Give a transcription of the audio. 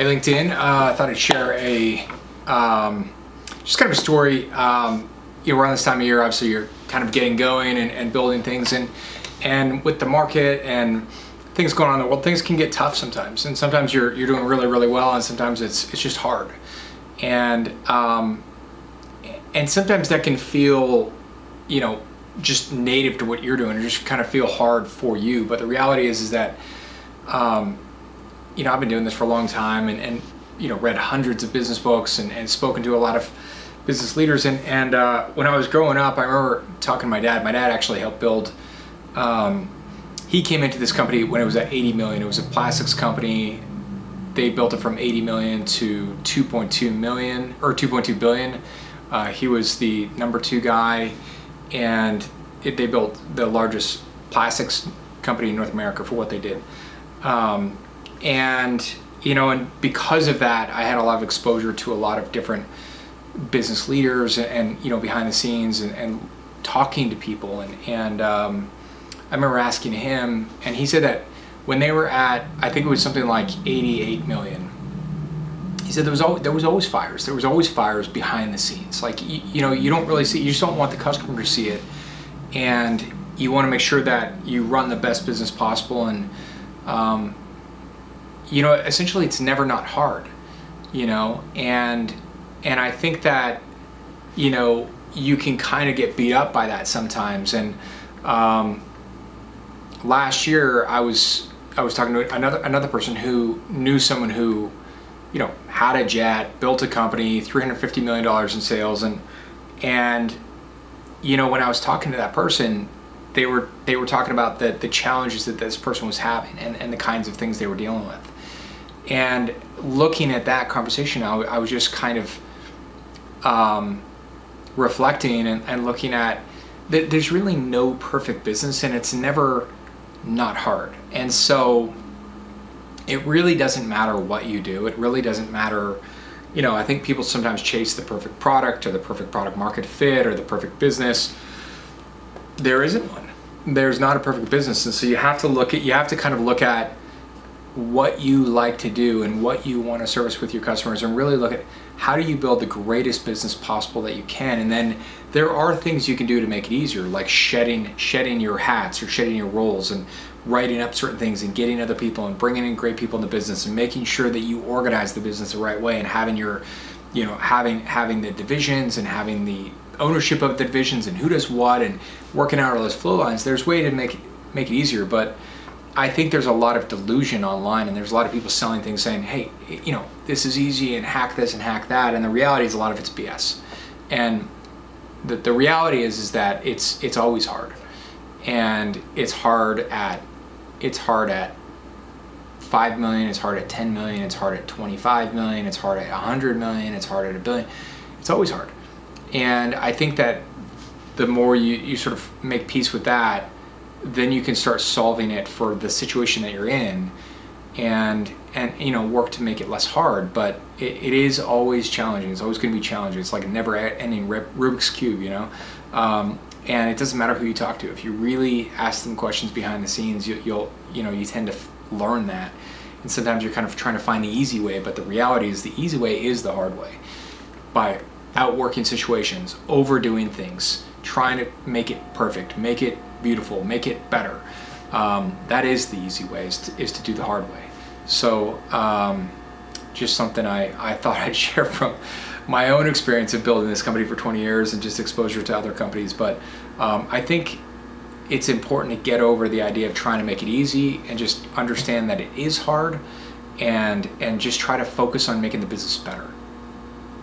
Hey LinkedIn, I thought I'd share just kind of a story. Around this time of year, obviously you're kind of getting going and building things, and with the market and things going on in the world, things can get tough sometimes. And sometimes you're doing really, really well, and sometimes it's just hard. And sometimes that can feel, just native to what you're doing, or just kind of feel hard for you. But the reality is that I've been doing this for a long time, and read hundreds of business books and spoken to a lot of business leaders. And when I was growing up, I remember talking to my dad. My dad actually helped build. He came into this company when it was at 80 million. It was a plastics company. They built it from 80 million to 2.2 million or 2.2 billion. He was the number 2 guy, and they built the largest plastics company in North America for what they did. And because of that, I had a lot of exposure to a lot of different business leaders and behind the scenes and talking to people. And I remember asking him, and he said that when they were at, I think it was something like 88 million, he said there was always fires. There was always fires behind the scenes. Like, you don't really see, you just don't want the customer to see it. And you want to make sure that you run the best business possible. And, essentially it's never not hard, and I think that, you can kind of get beat up by that sometimes. And last year I was talking to another person who knew someone who, had a jet, built a company, $350 million in sales. And when I was talking to that person, they were talking about the challenges that this person was having and the kinds of things they were dealing with. And looking at that conversation, I was just kind of reflecting and looking at that there's really no perfect business, and it's never not hard. And so it really doesn't matter what you do. It really doesn't matter. I think people sometimes chase the perfect product or the perfect product market fit or the perfect business. There isn't one. There's not a perfect business. And so you have to kind of look at what you like to do and what you want to service with your customers, and really look at how do you build the greatest business possible that you can. And then there are things you can do to make it easier, like shedding your hats or shedding your roles and writing up certain things and getting other people and bringing in great people in the business and making sure that you organize the business the right way and having your, having the divisions and having the ownership of the divisions and who does what and working out all those flow lines. There's a way to make it easier, but I think there's a lot of delusion online, and there's a lot of people selling things saying, hey, this is easy and hack this and hack that. And the reality is a lot of it's BS. And the reality is that it's always hard. And it's hard at 5 million, it's hard at 10 million, it's hard at 25 million, it's hard at 100 million, it's hard at $1 billion. It's always hard. And I think that the more you sort of make peace with that, then you can start solving it for the situation that you're in, and work to make it less hard. But it is always challenging. It's always going to be challenging. It's like a never-ending Rubik's Cube, and it doesn't matter who you talk to. If you really ask them questions behind the scenes, you tend to learn that. And sometimes you're kind of trying to find the easy way, but the reality is the easy way is the hard way. By outworking situations, overdoing things, trying to make it perfect, make it beautiful, make it better. That is the easy way, is to do the hard way. So just something I thought I'd share from my own experience of building this company for 20 years and just exposure to other companies. But I think it's important to get over the idea of trying to make it easy and just understand that it is hard, and just try to focus on making the business better.